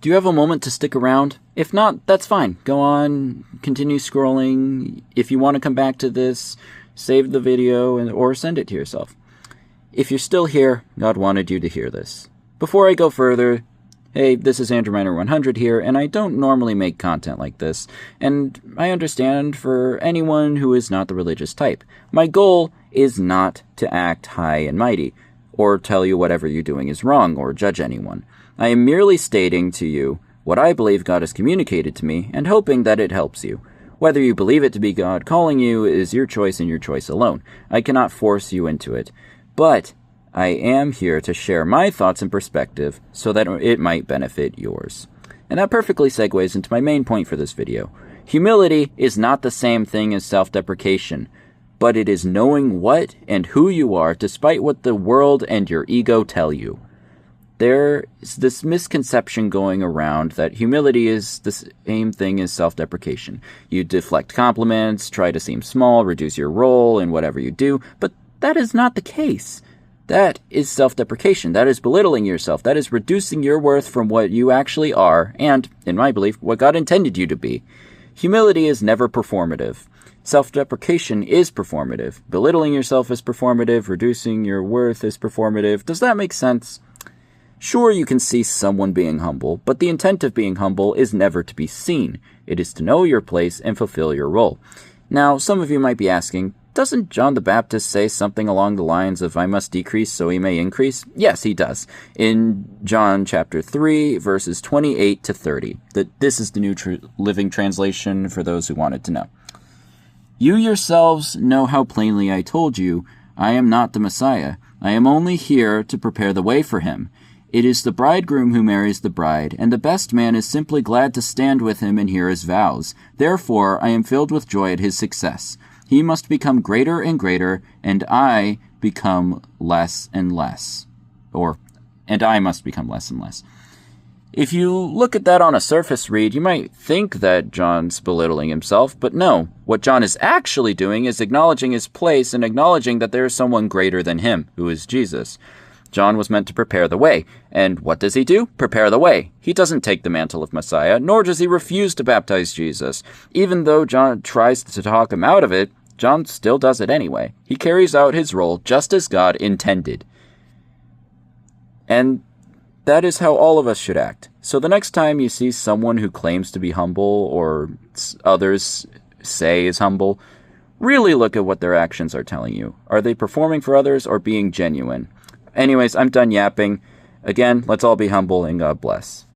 Do you have a moment to stick around? If not, that's fine. Go on, continue scrolling. If you want to come back to this, save the video or send it to yourself. If you're still here, God wanted you to hear this. Before I go further, hey, this is Andrew Miner 100 here, and I don't normally make content like this, and I understand for anyone who is not the religious type. My goal is not to act high and mighty, or tell you whatever you're doing is wrong, or judge anyone. I am merely stating to you what I believe God has communicated to me, and hoping that it helps you. Whether you believe it to be God calling you is your choice and your choice alone. I cannot force you into it. But I am here to share my thoughts and perspective so that it might benefit yours. And that perfectly segues into my main point for this video. Humility is not the same thing as self-deprecation, but it is knowing what and who you are despite what the world and your ego tell you. There is this misconception going around that humility is the same thing as self-deprecation. You deflect compliments, try to seem small, reduce your role in whatever you do, but that is not the case. That is self-deprecation. That is belittling yourself. That is reducing your worth from what you actually are and, in my belief, what God intended you to be. Humility is never performative. Self-deprecation is performative. Belittling yourself is performative. Reducing your worth is performative. Does that make sense? Sure, you can see someone being humble, but the intent of being humble is never to be seen. It is to know your place and fulfill your role. Now, some of you might be asking, doesn't John the Baptist say something along the lines of, I must decrease so he may increase? Yes, he does. In John chapter 3, verses 28 to 30. This is the New Living Translation for those who wanted to know. You yourselves know how plainly I told you, I am not the Messiah. I am only here to prepare the way for him. It is the bridegroom who marries the bride, and the best man is simply glad to stand with him and hear his vows. Therefore, I am filled with joy at his success. He must become greater and greater, and I become less and less. And I must become less and less. If you look at that on a surface read, you might think that John's belittling himself, but no. What John is actually doing is acknowledging his place and acknowledging that there is someone greater than him, who is Jesus. John was meant to prepare the way. And what does he do? Prepare the way. He doesn't take the mantle of Messiah, nor does he refuse to baptize Jesus. Even though John tries to talk him out of it, John still does it anyway. He carries out his role just as God intended. And that is how all of us should act. So the next time you see someone who claims to be humble, or others say is humble, really look at what their actions are telling you. Are they performing for others or being genuine? Anyways, I'm done yapping. Again, let's all be humble and God bless.